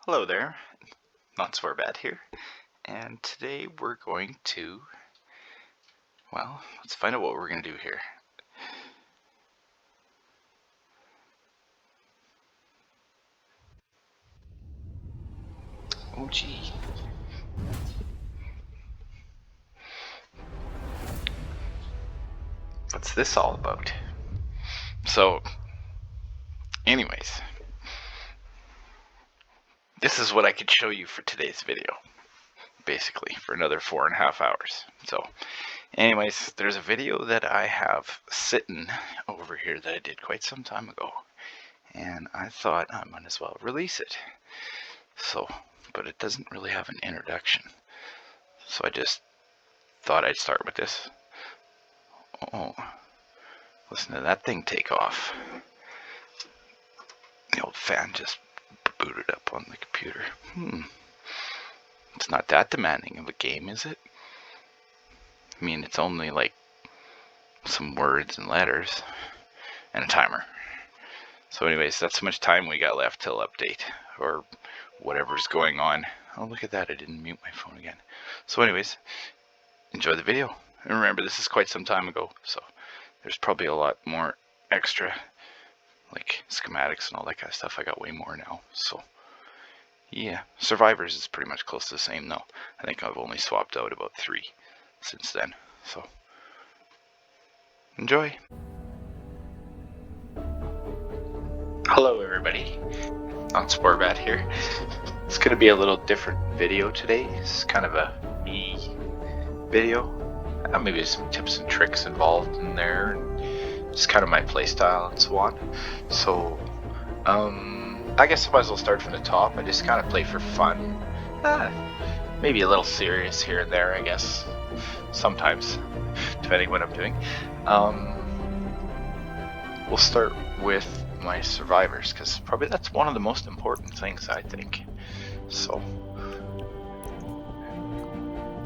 Hello there, Not So Bad here, and today we're going to, let's find out what we're going to do here. Oh gee. What's this all about? So, anyways, this is what I could show you for today's video, basically, for another 4.5 hours. So, anyways, there's a video that I have sitting over here that I did quite some time ago, and I thought I might as well release it. So, but it doesn't really have an introduction, so I just thought I'd start with this. Oh, listen to that thing take off. The old fan just booted up on the computer. It's not that demanding of a game, is it? I mean, it's only like some words and letters and a timer. So anyways, that's how much time we got left till update, or whatever's going on. Oh, look at that, I didn't mute my phone again. So anyways, enjoy the video. And remember, this is quite some time ago, so there's probably a lot more extra, like schematics and all that kind of stuff. I got way more now, so yeah. Survivors is pretty much close to the same though. I think I've only swapped out about 3 since then, so enjoy. Hello everybody, Not So Bad here. It's going to be a little different video today. It's kind of a me video. Maybe some tips and tricks involved in there, and just kind of my play style and so on. So, I guess I might as well start from the top. I just kind of play for fun. Maybe a little serious here and there, I guess. Sometimes, depending what I'm doing. We'll start with my survivors, because probably that's one of the most important things, I think. So,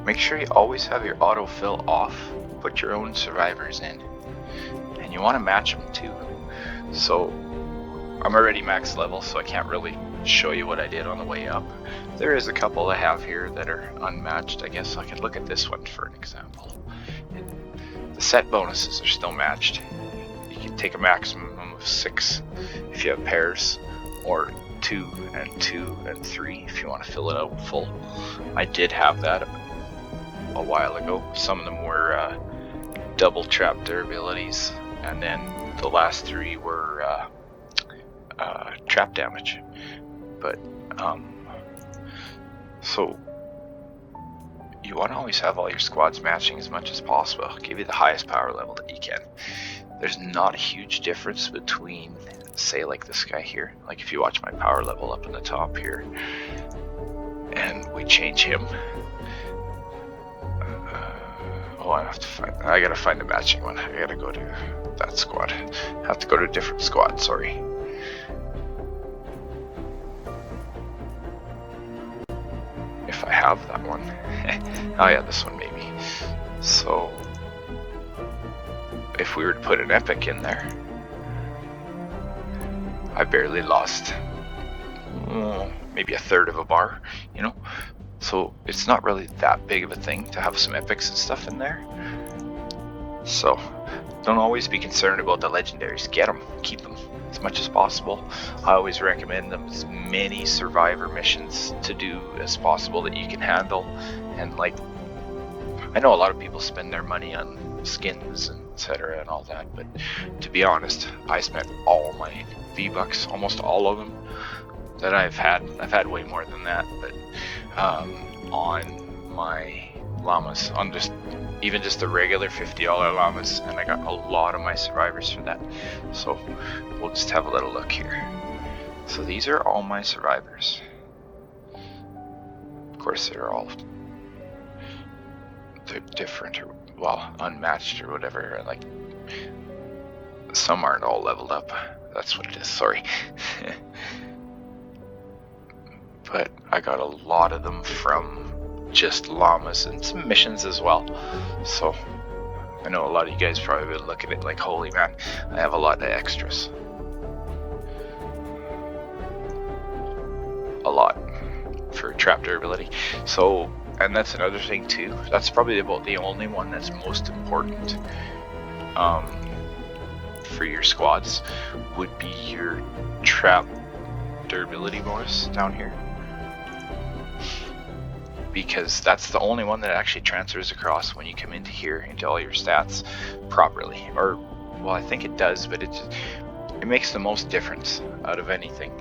make sure you always have your autofill off. Put your own survivors in. And you want to match them too. So, I'm already max level, so I can't really show you what I did on the way up. There is a couple I have here that are unmatched. I guess I could look at this one for an example. The set bonuses are still matched. You can take a maximum of 6 if you have pairs, or 2 and 2 and 3 if you want to fill it out full. I did have that a while ago. Some of them were double trap durabilities, and then the last 3 were trap damage. But so you want to always have all your squads matching as much as possible. Give you the highest power level that you can. There's not a huge difference between, say, like this guy here. Like if you watch my power level up in the top here, and we change him. I gotta find a matching one. I gotta go to that squad. I have to go to a different squad, sorry. If I have that one. Oh yeah, this one maybe. So, if we were to put an epic in there, I barely lost maybe a third of a bar, you know? So it's not really that big of a thing to have some epics and stuff in there. So don't always be concerned about the legendaries. Get them, keep them as much as possible. I always recommend them as many survivor missions to do as possible that you can handle. And like, I know a lot of people spend their money on skins and etc. and all that, but to be honest, I spent all my V-Bucks, almost all of them that I've had way more than that, but on my llamas, on even just the regular $50 llamas, and I got a lot of my survivors for that. So we'll just have a little look here. So these are all my survivors. Of course they're different, or well, unmatched or whatever. Like some aren't all leveled up. That's what it is, sorry. But I got a lot of them from just llamas and some missions as well. So I know a lot of you guys probably would look at it like, holy man, I have a lot of extras. A lot. for trap durability. So, and that's another thing too. That's probably about the only one that's most important for your squads would be your trap durability bonus down here, because that's the only one that actually transfers across when you come into here into all your stats properly. Or, well, I think it does, but it makes the most difference out of anything.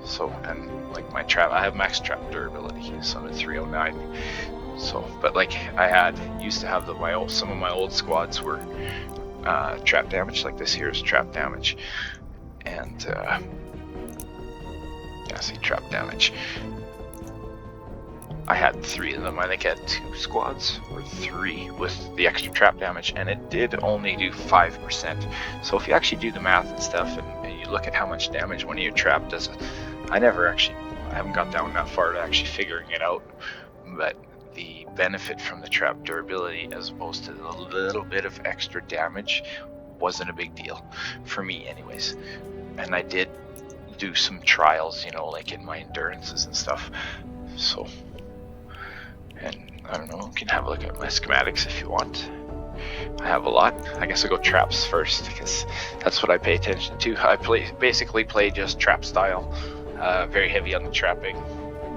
So, and like my trap, I have max trap durability, so I'm at 309. So, but like I used to have some of my old squads were trap damage, like this here is trap damage, and yeah, see, trap damage. I had 3 of them. I think I had 2 squads or 3 with the extra trap damage, and it did only do 5%. So if you actually do the math and stuff, and you look at how much damage one of your trap does, I haven't got down that far to actually figuring it out, but the benefit from the trap durability as opposed to the little bit of extra damage wasn't a big deal for me anyways. And I did do some trials, you know, like in my endurances and stuff. So, and I don't know, you can have a look at my schematics if you want. I have a lot. I guess I'll go traps first because that's what I pay attention to. I basically play just trap style, very heavy on the trapping,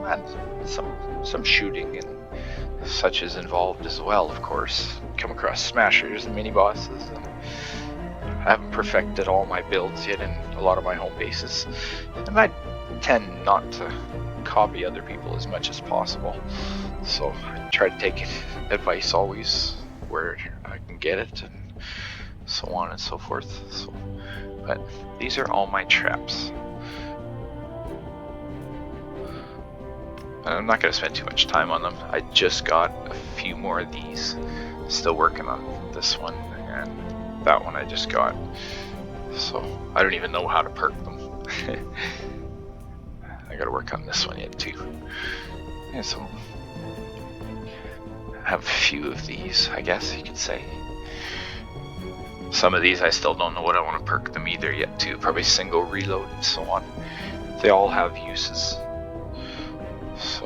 and some shooting and such is involved as well, of course. Come across smashers and mini bosses, and I haven't perfected all my builds yet in a lot of my home bases, and I tend not to copy other people as much as possible, so I try to take advice always where I can get it, and so on and so forth. So, but these are all my traps. I'm not going to spend too much time on them. I just got a few more of these. Still working on this one, and that one I just got. So I don't even know how to perk them. I got to work on this one yet too. And so I have a few of these, I guess you could say. Some of these I still don't know what I want to perk them either yet too. Probably single reload and so on. They all have uses. So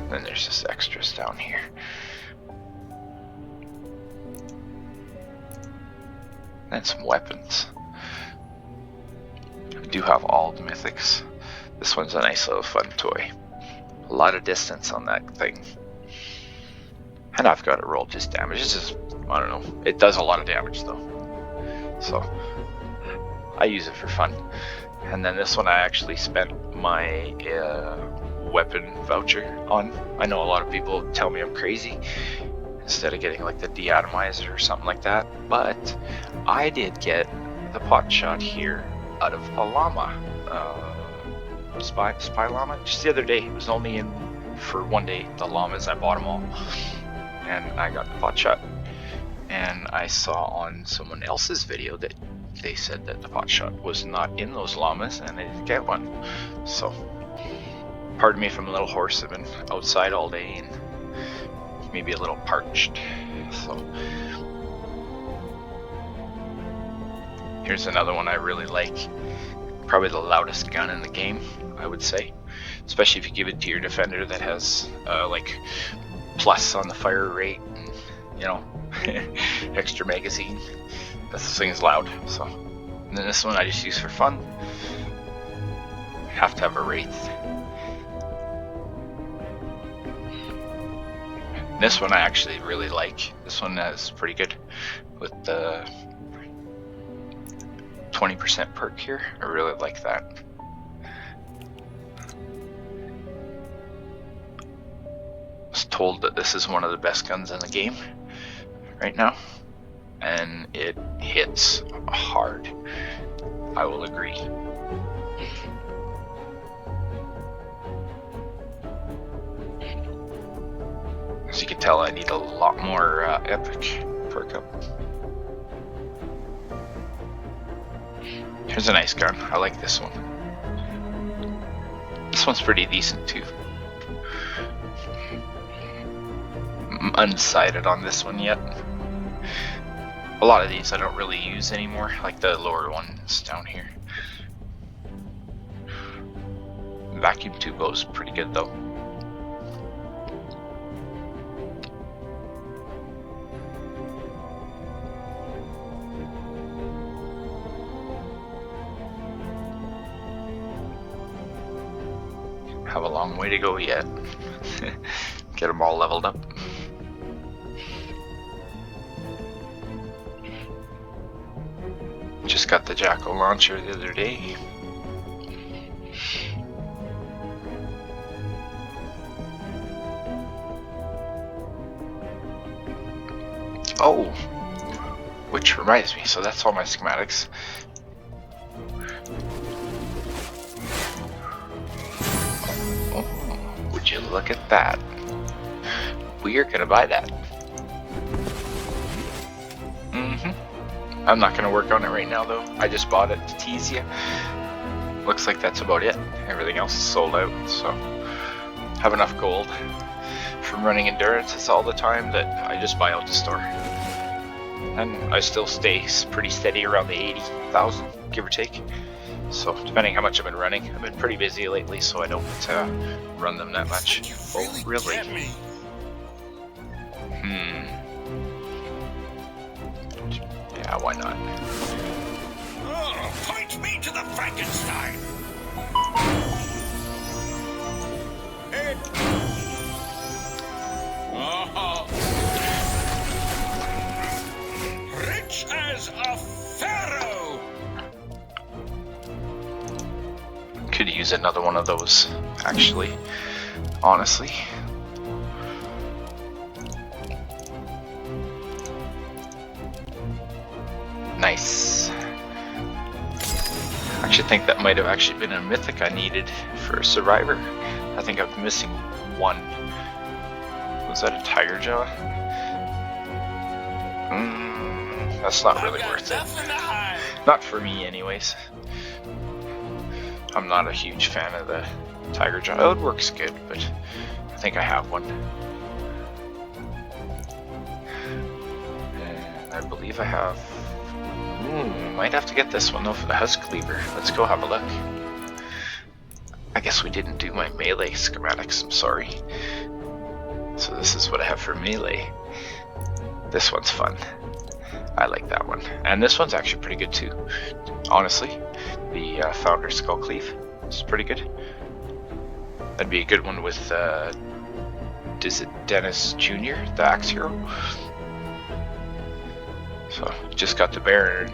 then there's just extras down here. And some weapons. I do have all the mythics. This one's a nice little fun toy. A lot of distance on that thing. And I've got to roll just damage. It's just, I don't know. It does a lot of damage though. So I use it for fun. And then this one I actually spent my weapon voucher on. I know a lot of people tell me I'm crazy instead of getting like the deatomizer or something like that, but I did get the pot shot here out of a llama, spy llama, just the other day. It was only in for one day, the llamas. I bought them all, and I got the pot shot. And I saw on someone else's video that they said that the pot shot was not in those llamas, and I didn't get one. So, pardon me if I'm a little hoarse. I've been outside all day and maybe a little parched. So, here's another one I really like. Probably the loudest gun in the game, I would say. Especially if you give it to your defender that has like plus on the fire rate and, you know, extra magazine. This thing's loud. So, and then this one I just use for fun. Have to have a wraith. This one I actually really like. This one is pretty good with the 20% perk here. I really like that. I was told that this is one of the best guns in the game right now, and it hits hard. I will agree. As you can tell, I need a lot more epic perk up. Here's a nice gun. I like this one. This one's pretty decent too. I'm undecided on this one yet. A lot of these I don't really use anymore, like the lower ones down here. Vacuum tube goes pretty good though. Have a long way to go yet. Get them all leveled up. Just got the Jacko launcher the other day. Oh, which reminds me, so that's all my schematics. Oh, would you look at that? We are gonna buy that. I'm not gonna work on it right now though. I just bought it to tease you. Looks like that's about it. Everything else is sold out, so have enough gold from running endurances all the time that I just buy out the store. And I still stay pretty steady around the 80,000, give or take. So depending how much I've been running, I've been pretty busy lately, so I don't run them that much. Oh, really? Yeah, why not? Oh, point me to the Frankenstein! Rich as a pharaoh! Could use another one of those, actually. Honestly. Nice. I actually think that might have actually been a mythic I needed for Survivor. I think I'm missing one. Was that a tiger jaw? That's not really worth it. Not for me anyways. I'm not a huge fan of the tiger jaw. Oh, it works good, but I think I have one. And I believe I have... might have to get this one though for the husk cleaver. Let's go have a look. I guess we didn't do my melee schematics, I'm sorry. So this is what I have for melee. This one's fun. I like that one. And this one's actually pretty good too. Honestly, the Founder Skull Cleave is pretty good. That'd be a good one with, is it Dennis Jr., the Axe Hero? So, just got the bear, and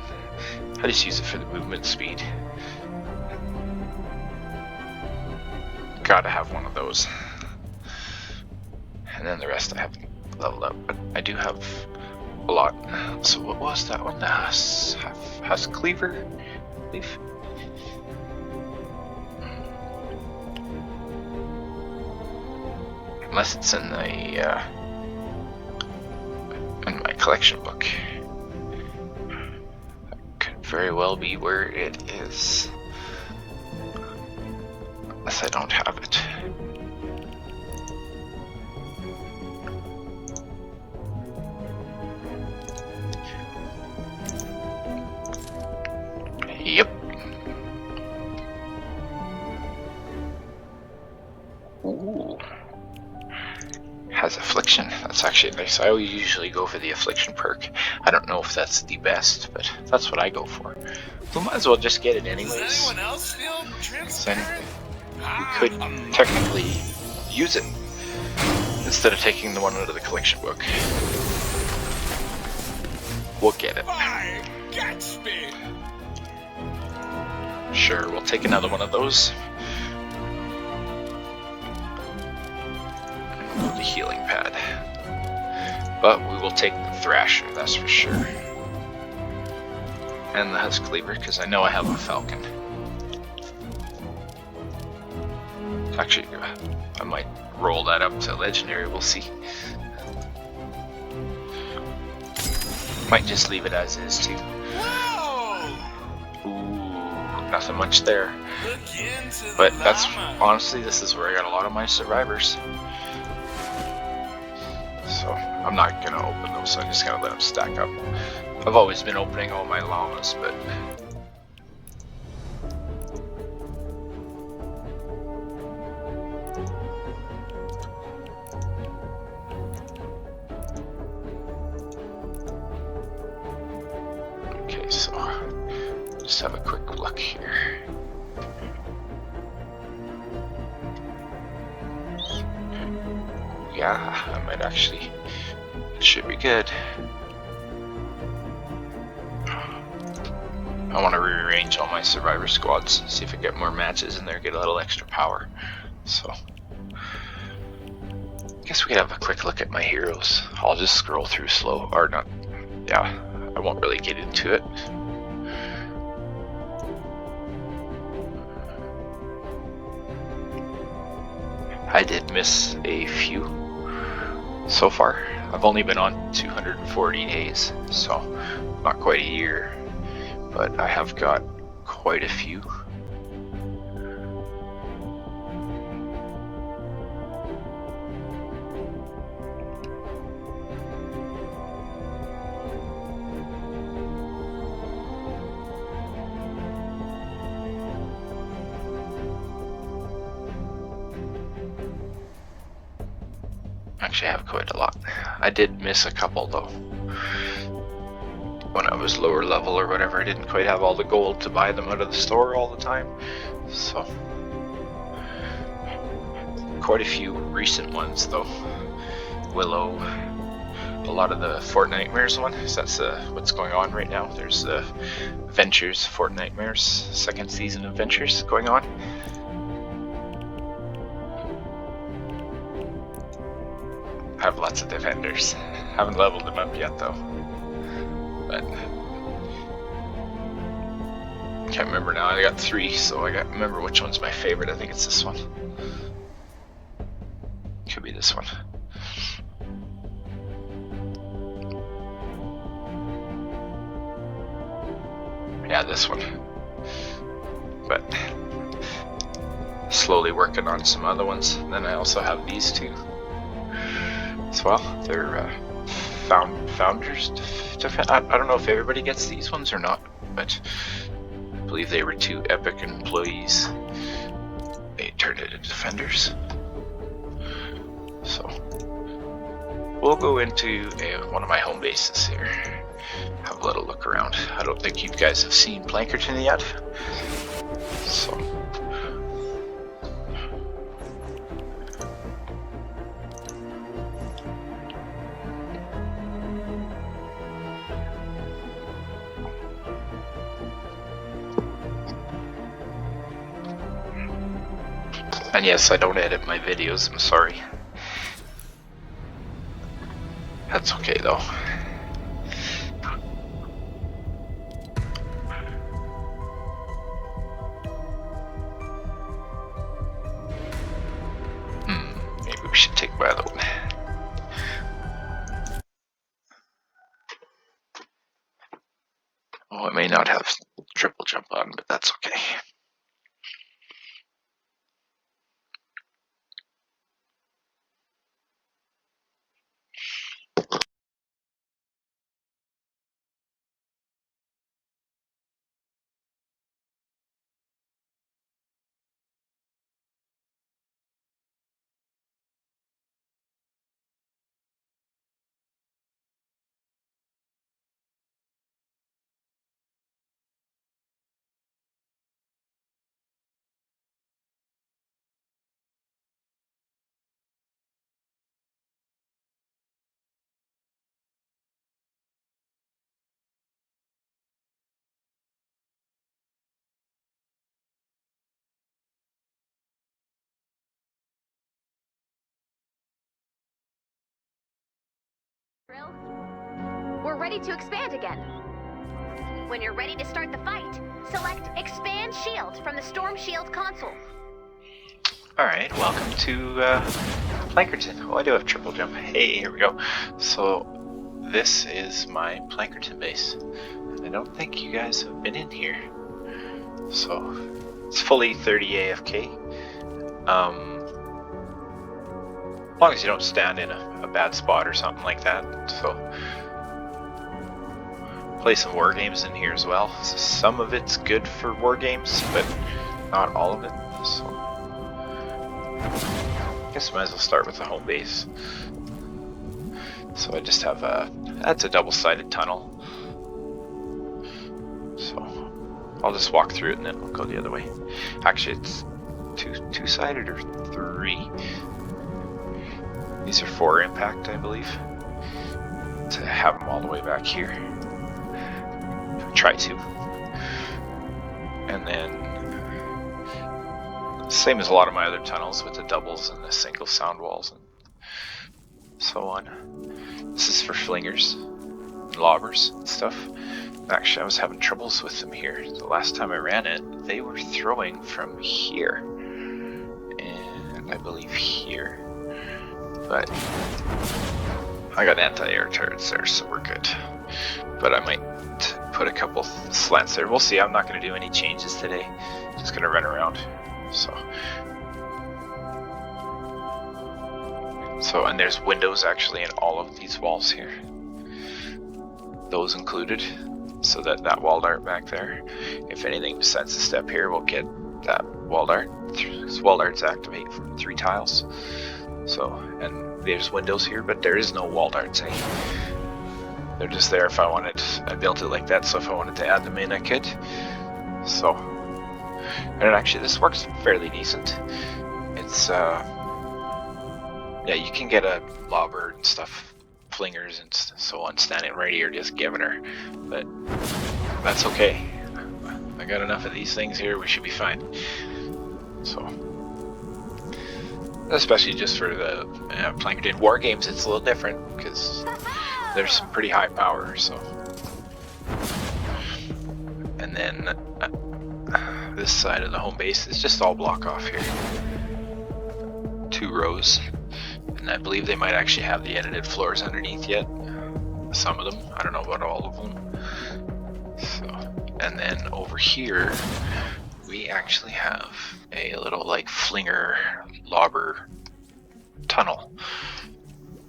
I just use it for the movement speed. Gotta have one of those. And then the rest I haven't leveled up, but I do have a lot. So what was that one? The Husk Cleaver? Leaf? Unless it's in the, in my collection book. Very well be where it is, unless I don't have it. Yep. Ooh. Has affliction. That's actually nice. I always usually go for the affliction perk. I don't know if that's the best, but that's what I go for. We might as well just get it anyways. Does anyone else feel transparent? You could technically use it instead of taking the one out of the collection book. We'll get it. By Gatsby! Sure, we'll take another one of those. The healing pad. But we will take the Thrasher, that's for sure. And the Husk Cleaver, because I know I have a Falcon. Actually, I might roll that up to Legendary, we'll see. Might just leave it as is, too. Whoa! Ooh, nothing much there. Look into the But that's, llama. honestly, this is where I got a lot of my survivors. So I'm not gonna open those, so I'm just gonna let them stack up. I've always been opening all my llamas, but just have a quick look here. Yeah, I might actually. It should be good. I want to rearrange all my survivor squads, see if I get more matches in there, get a little extra power. So, I guess we could have a quick look at my heroes. I'll just scroll through slow, or not. Yeah, I won't really get into it. I did miss a few so far. I've only been on 240 days, so not quite a year. But I have got quite a few. Actually, I have quite a lot. I did miss a couple though. When I was lower level or whatever, I didn't quite have all the gold to buy them out of the store all the time. So, quite a few recent ones though. Willow, a lot of the Fort Nightmares one, because that's what's going on right now. There's Ventures, Fort Nightmares, second season of Ventures going on. I have lots of defenders. Haven't leveled them up yet though. But can't remember now. I got 3, so I got remember which one's my favorite. I think it's this one. Could be this one. Yeah, this one. But slowly working on some other ones. And then I also have these 2 as well. They're founders. I don't know if everybody gets these ones or not, but I believe they were 2 Epic employees. They turned into defenders. So we'll go into one of my home bases here. Have a little look around. I don't think you guys have seen Plankerton yet. So and yes, I don't edit my videos, I'm sorry. That's okay though. Maybe we should take my other one. Oh, it may not have triple jump on, but that's okay. We're ready to expand again. When you're ready to start the fight, select Expand Shield from the Storm Shield console. Alright, welcome to Plankerton. Oh, I do have triple jump. Hey, here we go. So, this is my Plankerton base. I don't think you guys have been in here. So, it's fully 30 AFK. As long as you don't stand in a bad spot or something like that. So, play some war games in here as well. So some of it's good for war games, but not all of it. So, I guess I might as well start with the home base. So I just have that's a double-sided tunnel. So I'll just walk through it and then we'll go the other way. Actually, it's two-sided or 3. These are 4 impact, I believe. To have them all the way back here. Try to. And then, same as a lot of my other tunnels with the doubles and the single sound walls and so on. This is for flingers and lobbers and stuff. Actually, I was having troubles with them here. The last time I ran it, they were throwing from here. And I believe here. But I got anti-air turrets there, so we're good. But I might put a couple slants there. We'll see. I'm not going to do any changes today. Just going to run around. So, and there's windows actually in all of these walls here. Those included. So that wall dart back there. If anything besides the step here, we'll get that wall dart. This wall darts activate from 3 tiles. So, and there's windows here, but there is no wall darts. They're just there if I wanted. I built it like that, so if I wanted to add them in, I could. So, and actually, this works fairly decent. It's yeah, you can get a lobber and stuff, flingers and so on, standing right here, just giving her. But that's okay. I got enough of these things here. We should be fine. So. Especially just for the Plankerton war games, it's a little different because there's some pretty high power. So, and then this side of the home base is just all block off here, 2 rows, and I believe they might actually have the edited floors underneath yet. Some of them, I don't know about all of them. So, and then over here, we actually have a little like flinger lobber tunnel,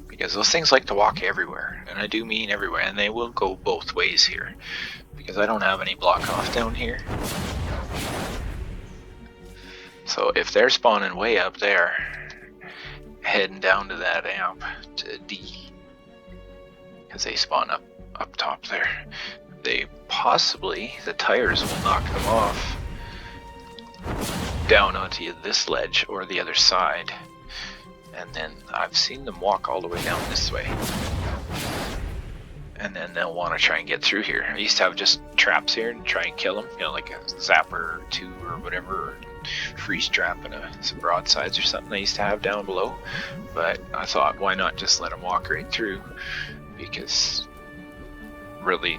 because those things like to walk everywhere, and I do mean everywhere, and they will go both ways here because I don't have any block off down here. So if they're spawning way up there, heading down to that amp to D, because they spawn up top there, they possibly, the tires will knock them off down onto this ledge or the other side, and then I've seen them walk all the way down this way, and then they'll want to try and get through here. I used to have just traps here and try and kill them, you know, like a zapper or 2 or whatever, or freeze trap and some broadsides or something I used to have down below, but I thought, why not just let them walk right through, because really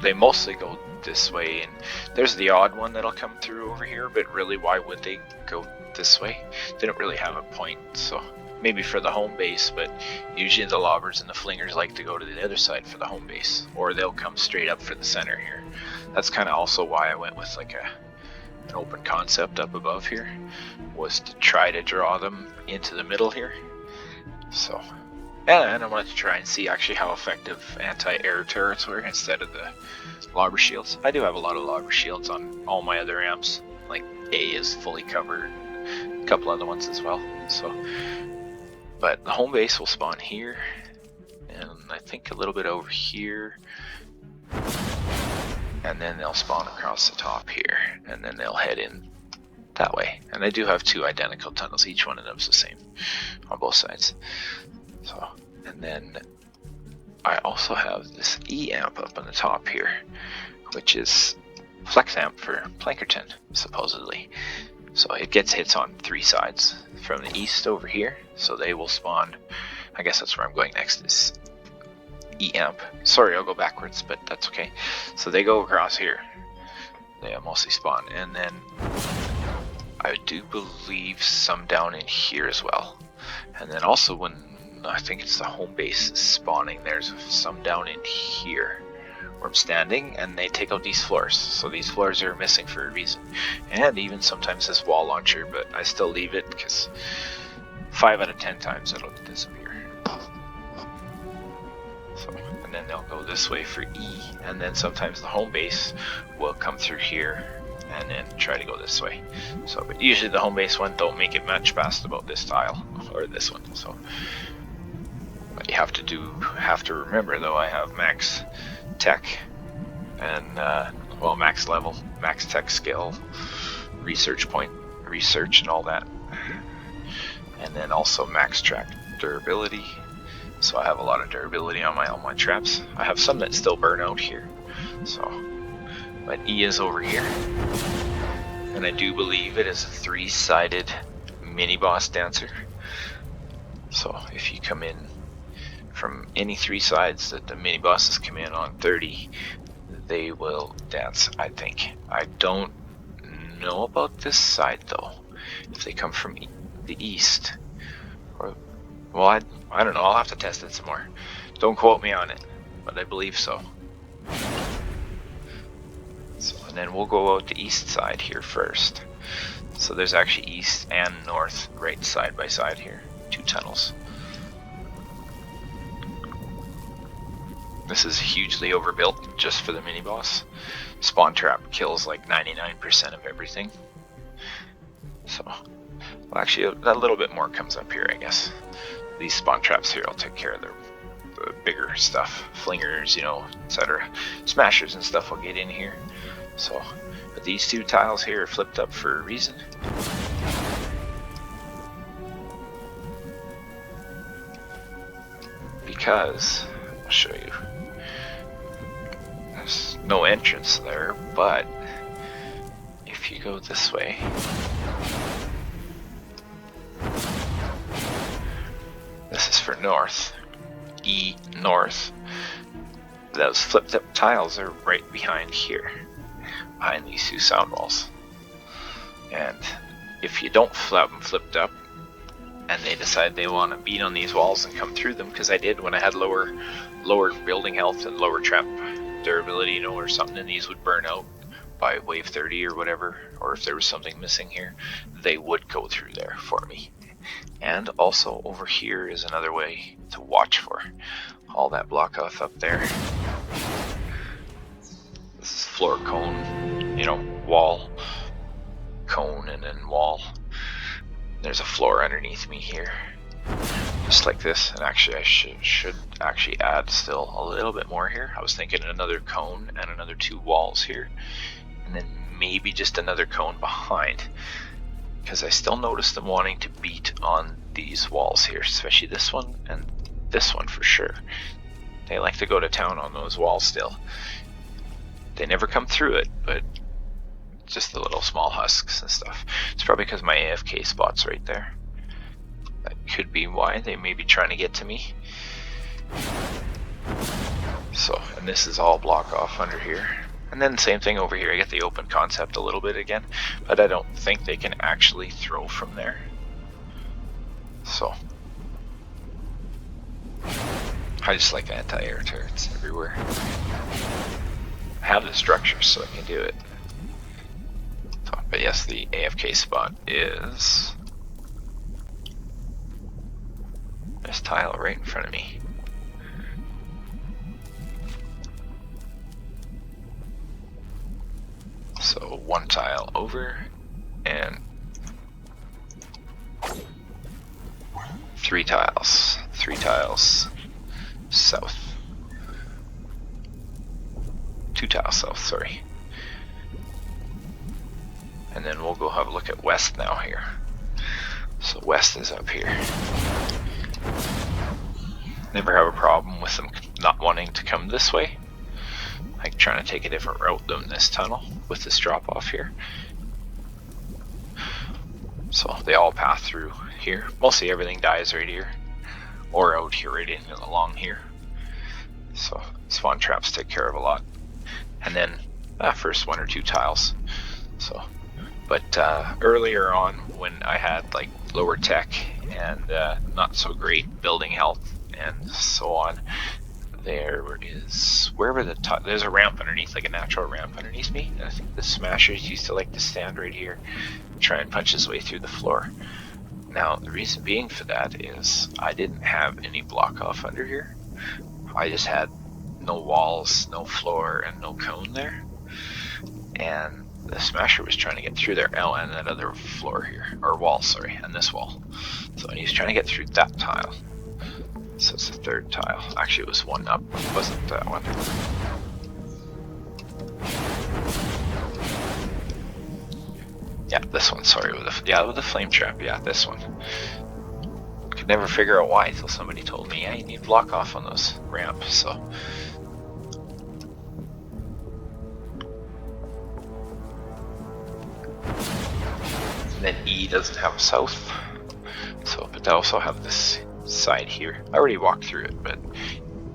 they mostly go this way, and there's the odd one that'll come through over here, but really why would they go this way? They don't really have a point. So maybe for the home base, but usually the lobbers and the flingers like to go to the other side for the home base, or they'll come straight up for the center here. That's kind of also why I went with like an open concept up above here, was to try to draw them into the middle here. So, and I wanted to try and see actually how effective anti-air turrets were instead of the lobber shields. I do have a lot of lobber shields on all my other amps, like A is fully covered, a couple other ones as well. So, but the home base will spawn here, and I think a little bit over here, and then they'll spawn across the top here, and then they'll head in that way. And I do have 2 identical tunnels, each one of them is the same on both sides. So, and then I also have this E amp up on the top here, which is flex amp for Plankerton, supposedly. So it gets hits on 3 sides from the east over here, so they will spawn, I guess that's where I'm going next, is E amp. Sorry, I'll go backwards, but that's okay. So they go across here, they mostly spawn, and then I do believe some down in here as well. And then also when I think it's the home base is spawning, there's some down in here where I'm standing, and they take out these floors. So these floors are missing for a reason. And even sometimes this wall launcher, but I still leave it because 5 out of 10 times it'll disappear. So, and then they'll go this way for E, and then sometimes the home base will come through here and then try to go this way. So, but usually the home base one don't make it much past about this tile or this one. So, what you have to remember though, I have max tech, and well, max level, max tech skill, research point, research and all that. And then also max track durability. So I have a lot of durability on all my traps. I have some that still burn out here. So, but E is over here. And I do believe it is a 3-sided mini boss dancer. So if you come in from any 3 sides that the mini bosses come in on 30, they will dance, I think. I don't know about this side though. If they come from the east, or well, I don't know. I'll have to test it some more. Don't quote me on it, but I believe so. So, and then we'll go out the east side here first. So there's actually east and north right side by side here. 2 tunnels. This is hugely overbuilt just for the mini boss. Spawn trap kills like 99% of everything. So, well, actually a little bit more comes up here, I guess. These spawn traps here will take care of the bigger stuff. Flingers, you know, etc. Smashers and stuff will get in here. So, but these 2 tiles here are flipped up for a reason. Because, I'll show you. There's no entrance there, but if you go this way, this is for north, E north. Those flipped up tiles are right behind here, behind these 2 sound walls. And if you don't flip them flipped up, and they decide they want to beat on these walls and come through them, because I did when I had lower building health and lower trap durability, you know, or something, and these would burn out by wave 30 or whatever, or if there was something missing here, they would go through there for me. And also over here is another way to watch for all that block off up there. This is floor cone, you know, wall, cone, and then wall. There's a floor underneath me here, just like this. And actually I should actually add still a little bit more here. I was thinking another cone and another 2 walls here, and then maybe just another cone behind, because I still noticed them wanting to beat on these walls here, especially this one and this one for sure. They like to go to town on those walls still. They never come through it, but just the little small husks and stuff. It's probably because my AFK spot's right there. That could be why they may be trying to get to me. So, and this is all block off under here. And then same thing over here. I get the open concept a little bit again, but I don't think they can actually throw from there. So, I just like anti-air turrets everywhere. I have the structure so I can do it. So, but yes, the AFK spot is this tile right in front of me. So 1 tile over and 3 tiles. 3 tiles south. 2 tiles south, sorry. And then we'll go have a look at west now here. So west is up here. Never have a problem with them not wanting to come this way. Like trying to take a different route than this tunnel with this drop off here. So they all pass through here. Mostly everything dies right here, or out here right in along here. So spawn traps take care of a lot. And then first 1 or 2 tiles. So, but earlier on when I had like lower tech and not so great building health and so on, there is wherever there's a ramp underneath, like a natural ramp underneath me. And I think the smashers used to like to stand right here and try and punch his way through the floor. Now the reason being for that is I didn't have any block off under here. I just had no walls, no floor, and no cone there. And the smasher was trying to get through there. Oh, and that other floor here, or wall, sorry, and this wall. So he was trying to get through that tile. So it's the 3rd tile. Actually, it was 1 up. It wasn't that one. Yeah, this one. Sorry, with the flame trap. Yeah, this one. Could never figure out why until somebody told me, yeah, you need to block off on those ramps. So. And then E doesn't have a south. So, but they also have this side here. I already walked through it, but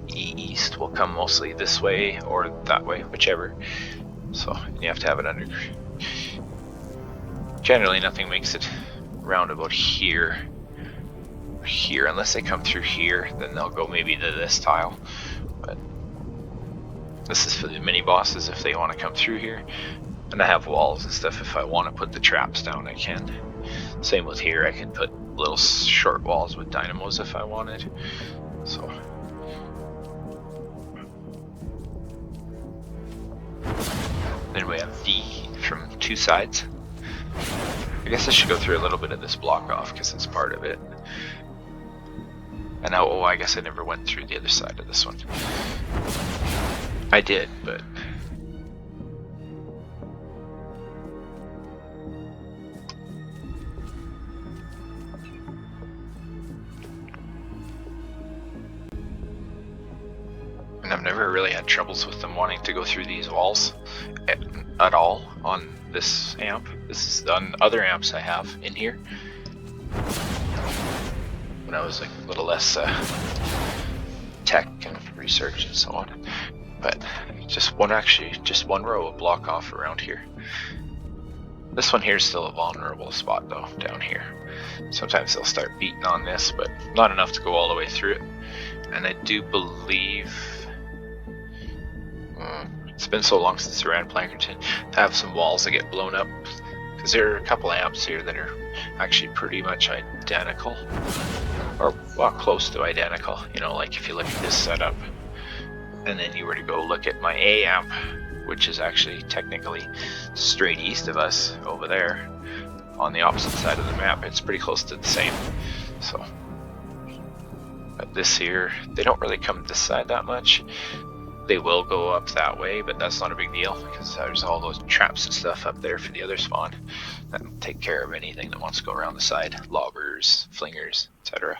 E east will come mostly this way or that way, whichever. So you have to have it under. Generally, nothing makes it round about here. Here, unless they come through here, then they'll go maybe to this tile. But this is for the mini bosses if they want to come through here. And I have walls and stuff. If I want to put the traps down, I can. Same with here. I can put little short walls with dynamos if I wanted. So. Then we have D from two sides. I guess I should go through a little bit of this block off because it's part of it. And now, oh, I guess I never went through the other side of this one. I did, but... And I've never really had troubles with them wanting to go through these walls at all on this amp. This is on other amps I have in here. When I was like a little less tech and research and so on. But just one row of block off around here. This one here is still a vulnerable spot though, down here. Sometimes they'll start beating on this, but not enough to go all the way through it. And I do believe it's been so long since I ran Plankerton to have some walls that get blown up, because there are a couple amps here that are actually pretty much identical, or well, close to identical. You know, like if you look at this setup, and then you were to go look at my A amp, which is actually technically straight east of us over there on the opposite side of the map, it's pretty close to the same. So, but this here, they don't really come this side that much. They will go up that way, but that's not a big deal because there's all those traps and stuff up there for the other spawn that take care of anything that wants to go around the side, lobbers, flingers, etc.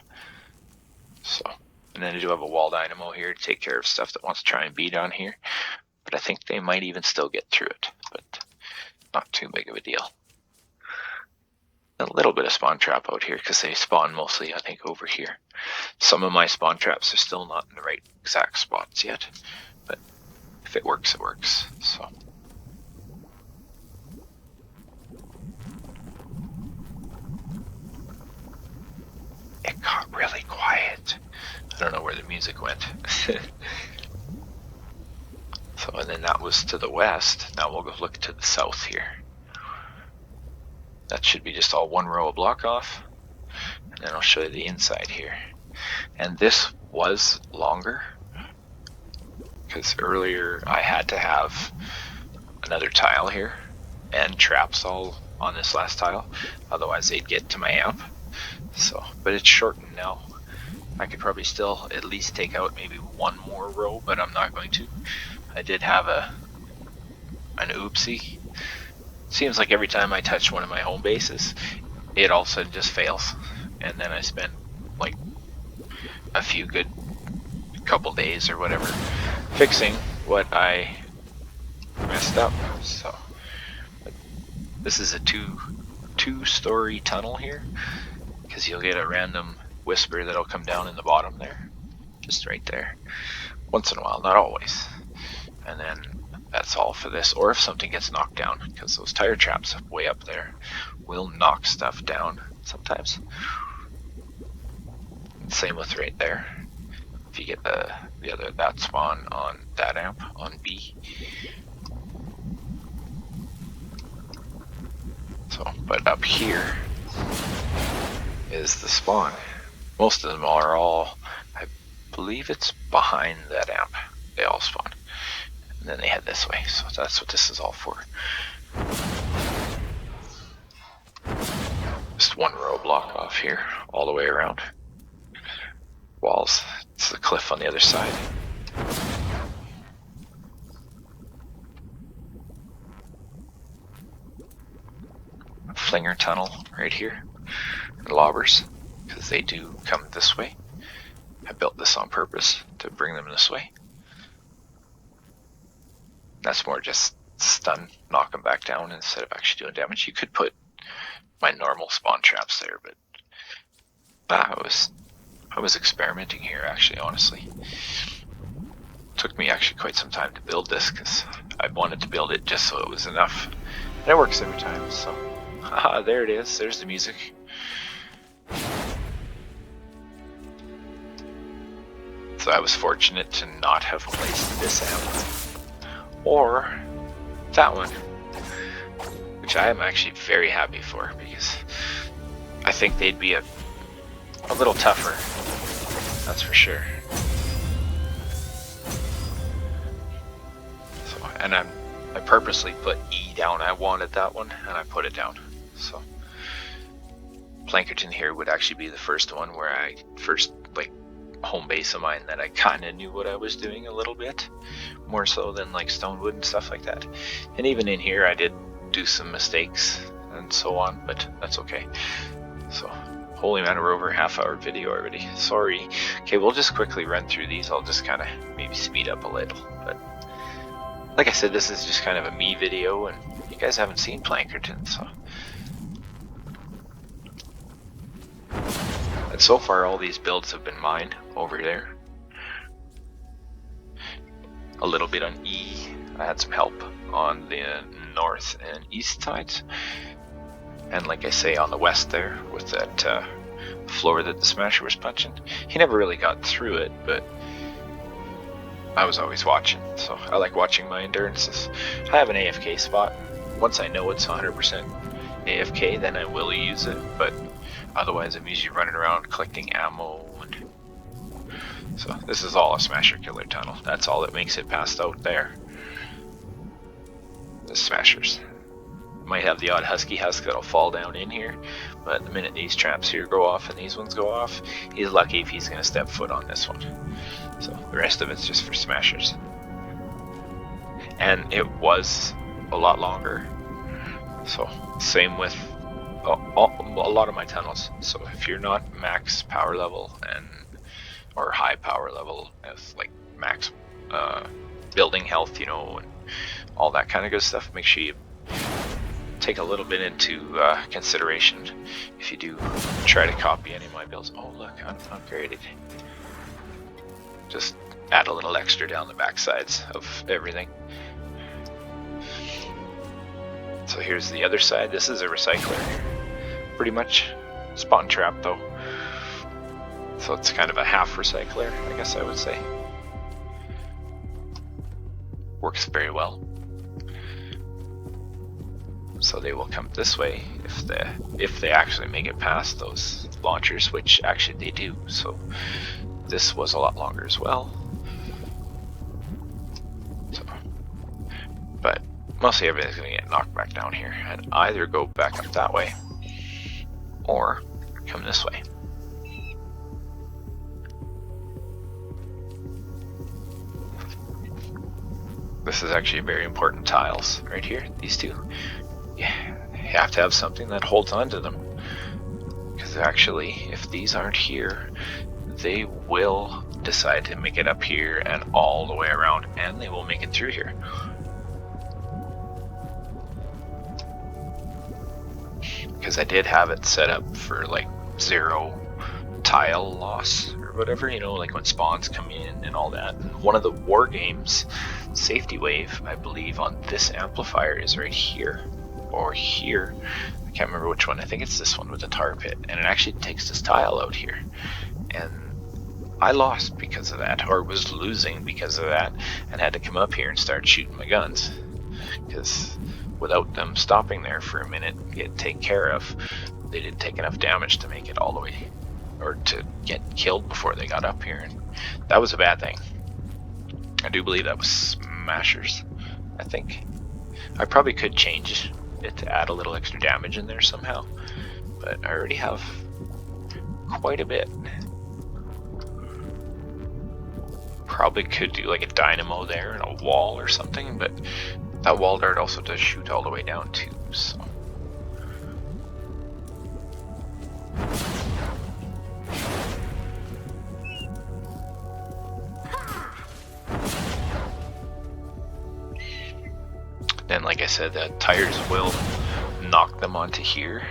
So, and then I do have a wall dynamo here to take care of stuff that wants to try and beat on here, but I think they might even still get through it, but not too big of a deal. A little bit of spawn trap out here because they spawn mostly, I think, over here. Some of my spawn traps are still not in the right exact spots yet, but if it works, it works. So. It got really quiet. I don't know where the music went. So, and then that was to the west. Now we'll go look to the south here. That should be just all one row of block off. And then I'll show you the inside here. And this was longer, because earlier I had to have another tile here and traps all on this last tile, otherwise they'd get to my amp. So, but it's shortened now. I could probably still at least take out maybe one more row, but I'm not going to. I did have an oopsie. Seems like every time I touch one of my home bases, it all of a sudden just fails, and then I spend like a few good couple days or whatever fixing what I messed up. So this is a two-story tunnel here, because you'll get a random whisper that'll come down in the bottom there, just right there, once in a while, not always. And then that's all for this. Or if something gets knocked down, because those tire traps way up there will knock stuff down sometimes. Same with right there. If you get that spawn on that amp on B. So, but up here is the spawn. Most of them are all, I believe it's behind that amp. They all spawn. And then they head this way, so that's what this is all for. Just one row block off here, all the way around. Walls, it's the cliff on the other side. flinger tunnel right here, lobbers, because they do come this way. I built this on purpose to bring them this way. That's more just stun, knock them back down instead of actually doing damage. You could put my normal spawn traps there, but I was experimenting here, actually, honestly. It took me actually quite some time to build this because I wanted to build it just so it was enough. And it works every time, so haha, there it is. There's the music. So I was fortunate to not have placed this amp or that one, which I am actually very happy for because I think they'd be a little tougher, that's for sure. So, and I purposely put E down. I wanted that one, and I put it down. So Plankerton here would actually be the first one where I first, like, home base of mine that I kind of knew what I was doing a little bit, more so than like Stonewood and stuff like that. And even in here I did do some mistakes and so on, but that's okay. So holy man, we're over a half-hour video already. Sorry. Okay, we'll just quickly run through these. I'll just kind of maybe speed up a little, but like I said, this is just kind of a me video, and you guys haven't seen Plankerton, so. And so far, all these builds have been mine over there. A little bit on E. I had some help on the north and east sides. And like I say, on the west there, with that floor that the Smasher was punching. He never really got through it, but I was always watching. So I like watching my endurances. I have an AFK spot. Once I know it's 100% AFK, then I will use it, but otherwise I'm usually running around collecting ammo. And so this is all a Smasher killer tunnel. That's all that makes it past out there. The Smashers. Might have the odd Husky Husk that'll fall down in here, but the minute these traps here go off and these ones go off, he's lucky if he's going to step foot on this one. So the rest of it's just for Smashers. And it was a lot longer. So same with a lot of my tunnels. So if you're not max power level or high power level, as like max building health, you know, and all that kind of good stuff, make sure you take a little bit into consideration if you do try to copy any of my builds. Oh look, upgraded. Just add a little extra down the back sides of everything. So here's the other side. This is a recycler. Pretty much spawn trap though. So it's kind of a half recycler, I guess I would say. Works very well. So they will come this way if they actually make it past those launchers, which actually they do. So this was a lot longer as well. So, but mostly everything's going to get knocked back down here and either go back up that way or come this way. This is actually very important tiles right here, these two. Yeah, you have to have something that holds on to them, because actually if these aren't here, they will decide to make it up here and all the way around, and they will make it through here. Because I did have it set up for like 0 tile loss or whatever, you know, like when spawns come in and all that. And one of the war games safety wave, I believe, on this amplifier is right here or here. I can't remember which one. I think it's this one with the tar pit, and it actually takes this tile out here. And I lost because of that, or was losing because of that, and had to come up here and start shooting my guns, because without them stopping there for a minute, get taken care of, they didn't take enough damage to make it all the way, or to get killed before they got up here, and that was a bad thing. I do believe that was Smashers, I think. I probably could change it to add a little extra damage in there somehow, but I already have quite a bit. Probably could do like a dynamo there and a wall or something, but that wall dart also does shoot all the way down too, so said, tires will knock them onto here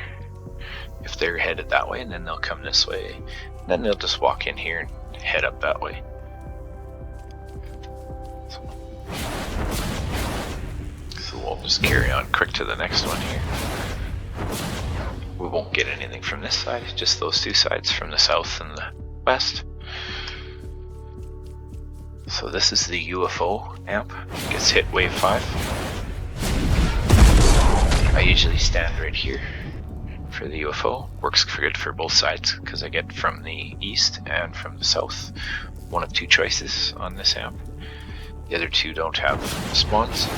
if they're headed that way, and then they'll come this way. And then they'll just walk in here and head up that way. So we'll just carry on quick to the next one here. We won't get anything from this side, just those two sides from the south and the west. So this is the UFO amp. Gets hit wave 5. I usually stand right here for the UFO. Works good for both sides because I get from the east and from the south. One of two choices on this amp. The other two don't have spawns.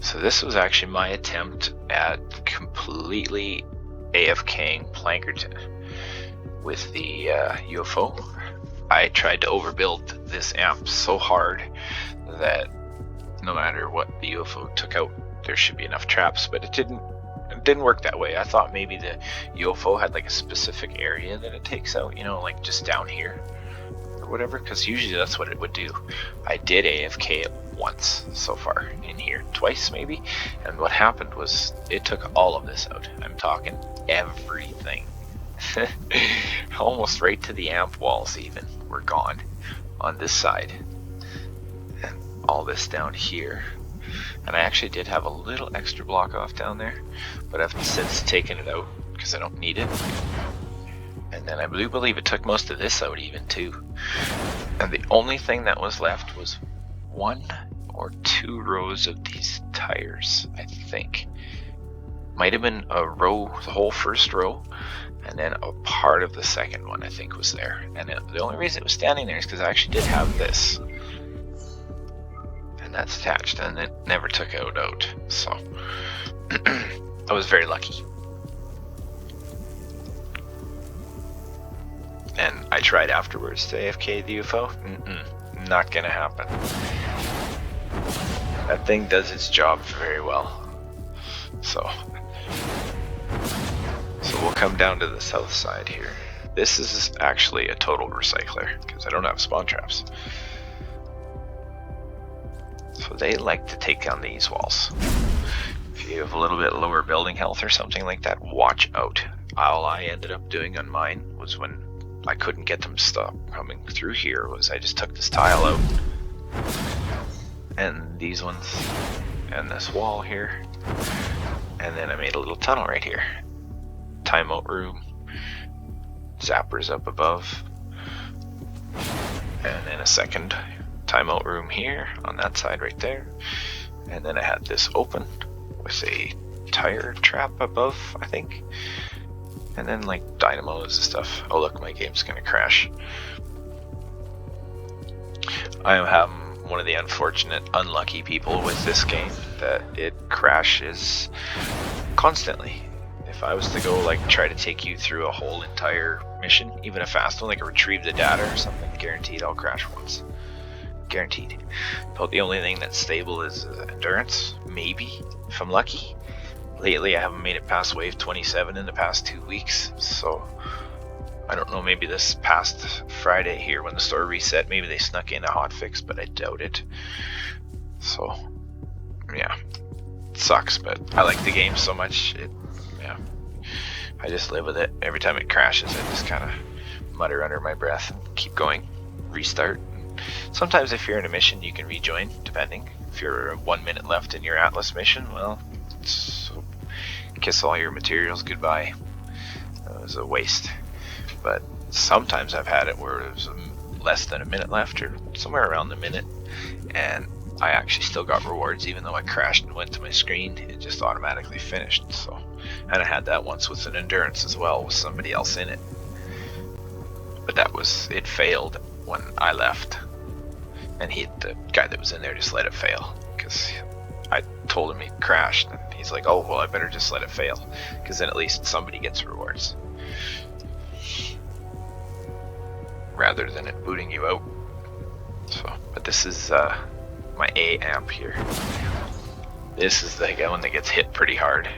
So this was actually my attempt at completely AFKing Plankerton with the UFO. I tried to overbuild this amp so hard that no matter what the UFO took out, there should be enough traps, but it didn't work that way. I thought maybe the UFO had like a specific area that it takes out, you know, like just down here or whatever, because usually that's what it would do. I did AFK it once so far in here, twice maybe, and what happened was it took all of this out. I'm talking everything. Almost right to the amp walls even were gone on this side, and all this down here. And I actually did have a little extra block off down there, but I've since taken it out because I don't need it. And then I do believe it took most of this out even too. And the only thing that was left was 1 or 2 rows of these tires, I think. Might have been a row, the whole first row, and then a part of the second one I think was there. And the only reason it was standing there is because I actually did have this. And that's attached, and it never took out. So I was very lucky. And I tried afterwards to AFK the UFO. Not gonna happen. That thing does its job very well. So we'll come down to the south side here. This is actually a total recycler because I don't have spawn traps. So they like to take down these walls. If you have a little bit lower building health or something like that, watch out. All I ended up doing on mine was when I couldn't get them to stop coming through here was I just took this tile out. And these ones. And this wall here. And then I made a little tunnel right here. Timeout room. Zappers up above. And then a second timeout room here on that side right there. And then I had this open with a tire trap above, I think. And then like dynamos and stuff. Oh look, my game's gonna crash. I am having one of the unfortunate, unlucky people with this game that it crashes constantly. If I was to go like try to take you through a whole entire mission, even a fast one, like retrieve the data or something, guaranteed I'll crash once. Guaranteed. But the only thing that's stable is endurance, maybe, if I'm lucky. Lately I haven't made it past wave 27 in the past 2 weeks, so I don't know, maybe this past Friday here when the store reset, maybe they snuck in a hotfix, but I doubt it. So, yeah, it sucks, but I like the game so much, I just live with it. Every time it crashes, I just kind of mutter under my breath and keep going, restart. Sometimes if you're in a mission, you can rejoin, depending. If you're 1 minute left in your Atlas mission, well, so kiss all your materials goodbye. It was a waste. But sometimes I've had it where it was less than a minute left, or somewhere around the minute, and I actually still got rewards even though I crashed and went to my screen. It just automatically finished. So, and I had that once with an endurance as well, with somebody else in it. But it failed when I left, and the guy that was in there just let it fail because I told him he crashed, and he's like, oh well, I better just let it fail because then at least somebody gets rewards rather than it booting you out. So, but this is my A amp here. This is the one that gets hit pretty hard.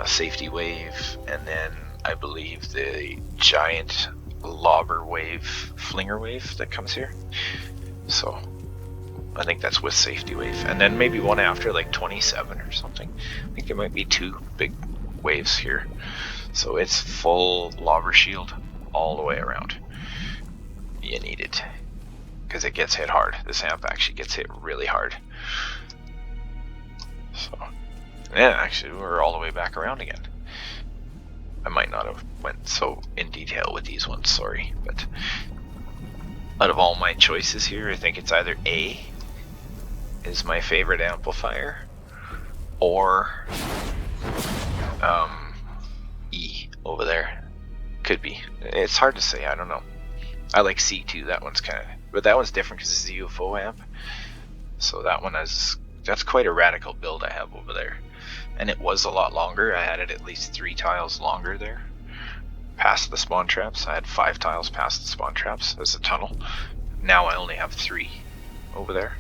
Safety wave, and then I believe the giant lobber wave, flinger wave that comes here. So I think that's with safety wave. And then maybe one after, like 27 or something. I think there might be 2 big waves here. So it's full lava shield all the way around. You need it. Because it gets hit hard. This amp actually gets hit really hard. So, yeah, actually we're all the way back around again. I might not have went so in detail with these ones, sorry. But out of all my choices here, I think it's either A is my favorite amplifier, or E over there. Could be. It's hard to say, I don't know. I like C too, that one's kind of, but that one's different because it's a UFO amp. So that one has, that's quite a radical build I have over there. And it was a lot longer. I had it at least 3 tiles longer there. Past the spawn traps. I had 5 tiles past the spawn traps as a tunnel. Now I only have 3 over there.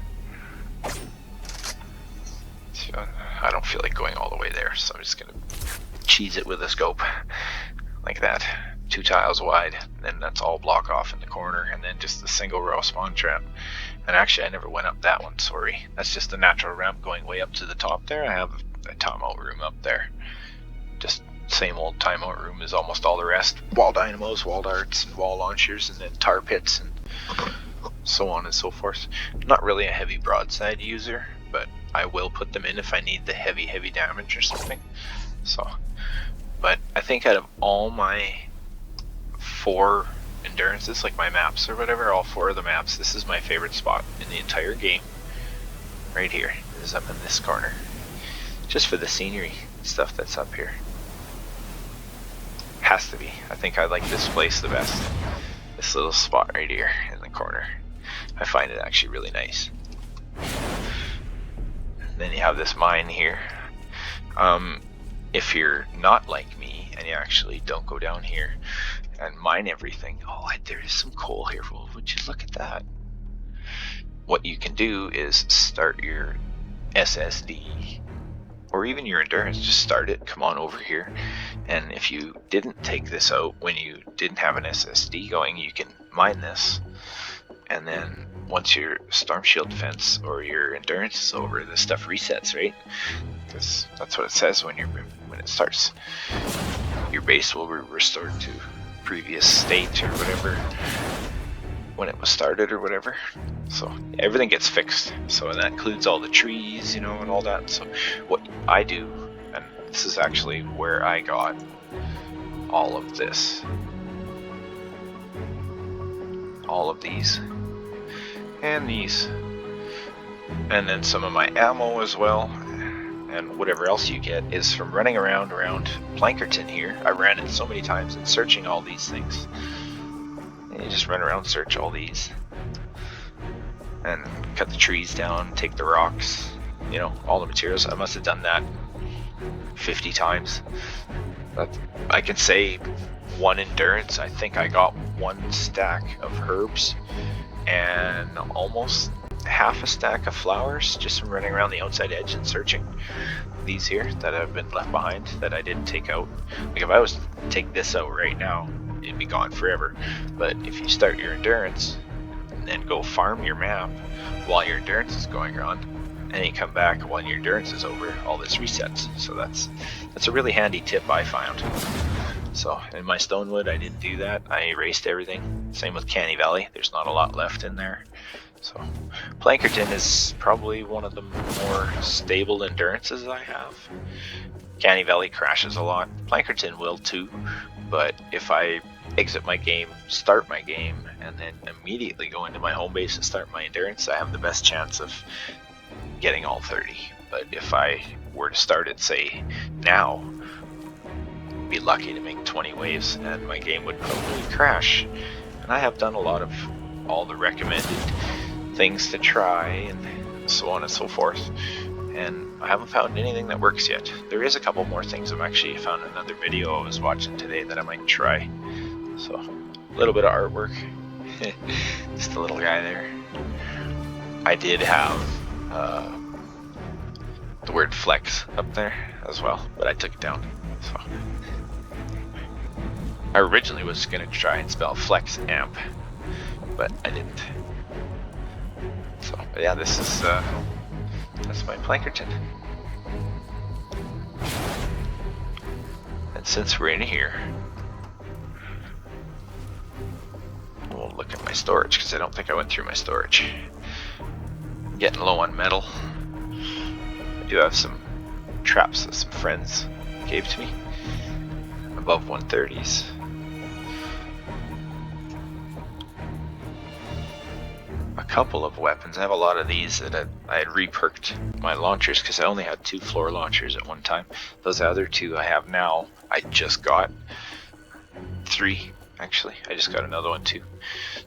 So I don't feel like going all the way there, so I'm just gonna cheese it with a scope. Like that. 2 tiles wide, and then that's all block off in the corner, and then just a single row spawn trap. And actually I never went up that one, sorry. That's just a natural ramp going way up to the top there. I have a timeout room up there. Just same old timeout room as almost all the rest. Wall dynamos, wall darts, and wall launchers, and then tar pits, and so on and so forth. Not really a heavy broadside user, but I will put them in if I need the heavy damage or something. So, but I think out of all my 4 endurances, like my maps or whatever, all 4 of the maps, this is my favorite spot in the entire game. Right here, is up in this corner. Just for the scenery stuff that's up here. Has to be. I think I like this place the best. This little spot right here in the corner. I find it actually really nice. And then you have this mine here. If you're not like me and you actually don't go down here and mine everything, oh, there is some coal here. Well, would you look at that? What you can do is start your SSD or even your endurance. Just start it, come on over here, and if you didn't take this out when you didn't have an SSD going, you can mine this, and then once your storm shield defense or your endurance is over, the stuff resets, right? Because that's what it says when it starts. Your base will be restored to previous state or whatever when it was started or whatever. So everything gets fixed. So that includes all the trees, you know, and all that. So what I do, and this is actually where I got all of this, all of these, and these, and then some of my ammo as well. And whatever else you get is from running around Plankerton here. I ran it so many times and searching all these things. And you just run around, search all these, and cut the trees down, take the rocks, you know, all the materials. I must have done that 50 times. But I can say 1 endurance, I think I got 1 stack of herbs and almost half a stack of flowers just from running around the outside edge and searching these here that have been left behind that I didn't take out. Like if I was to take this out right now, it'd be gone forever. But if you start your endurance and then go farm your map while your endurance is going on, and you come back when your endurance is over, all this resets. So that's a really handy tip I found. So in my Stonewood, I didn't do that. I erased everything. Same with Canny Valley. There's not a lot left in there. So Plankerton is probably one of the more stable endurances I have. Canny Valley crashes a lot. Plankerton will too, but if I exit my game, start my game, and then immediately go into my home base and start my endurance, I have the best chance of getting all 30. But if I were to start it, say, now, I'd be lucky to make 20 waves, and my game would probably crash. And I have done a lot of all the recommended things to try, and so on and so forth. And I haven't found anything that works yet. There is a couple more things. I've actually found another video I was watching today that I might try. So, a little bit of artwork. Just a little guy there. I did have the word flex up there as well, but I took it down. So I originally was going to try and spell flex amp, but I didn't. So yeah, this is that's my Plankerton. And since we're in here, we'll look at my storage because I don't think I went through my storage. Getting low on metal. I do have some traps that some friends gave to me. Above 130s. A couple of weapons. I have a lot of these that I had reperked my launchers because I only had 2 floor launchers at one time. Those other 2 I have now, I just got 3 actually. I just got another one too.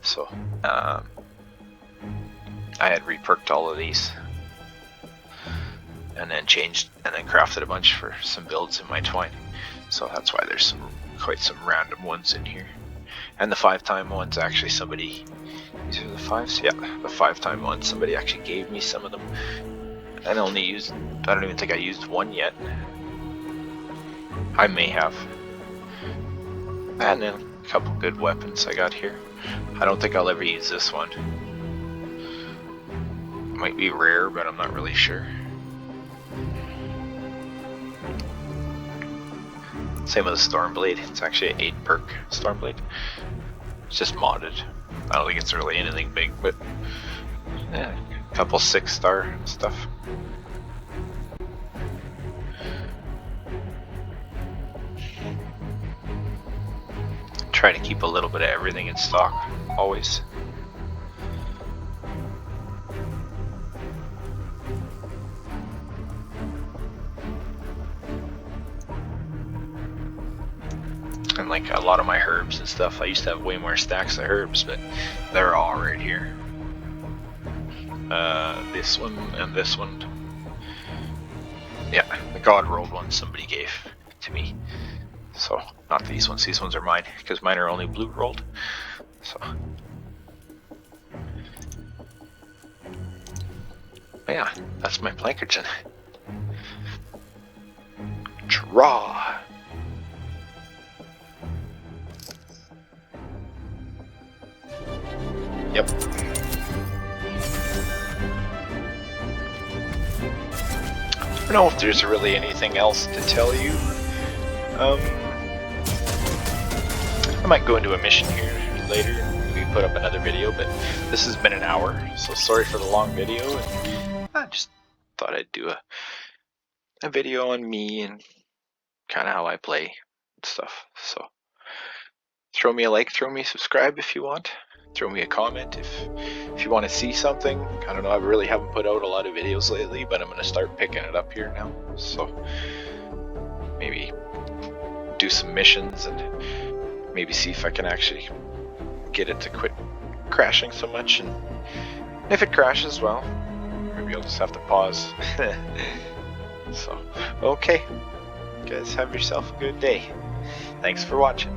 So I had reperked all of these and then changed and then crafted a bunch for some builds in my twine. So that's why there's quite some random ones in here. And the 5-time ones, actually somebody, these are the 5s? Yeah, the 5-time ones, somebody actually gave me some of them. I don't even think I used one yet. I may have. And then a couple good weapons I got here. I don't think I'll ever use this one. Might be rare, but I'm not really sure. Same with the Stormblade. It's actually an 8 perk Stormblade. It's just modded. I don't think it's really anything big, but yeah, a couple 6-star stuff. Try to keep a little bit of everything in stock, always. And like a lot of my herbs and stuff, I used to have way more stacks of herbs, but they're all right here. This one and this one. Yeah, the God rolled one somebody gave to me. So, not these ones are mine, because mine are only blue rolled. So. But yeah, that's my Plankerton. Draw! Yep. I don't know if there's really anything else to tell you. I might go into a mission here later, maybe put up another video, but this has been an hour, so sorry for the long video, and I just thought I'd do a video on me and kind of how I play and stuff. So throw me a like, throw me a subscribe if you want. Throw me a comment if you want to see something. I don't know, I really haven't put out a lot of videos lately, but I'm going to start picking it up here now. So maybe do some missions and maybe see if I can actually get it to quit crashing so much. And if it crashes, well, maybe I'll just have to pause. So, okay. Guys, have yourself a good day. Thanks for watching.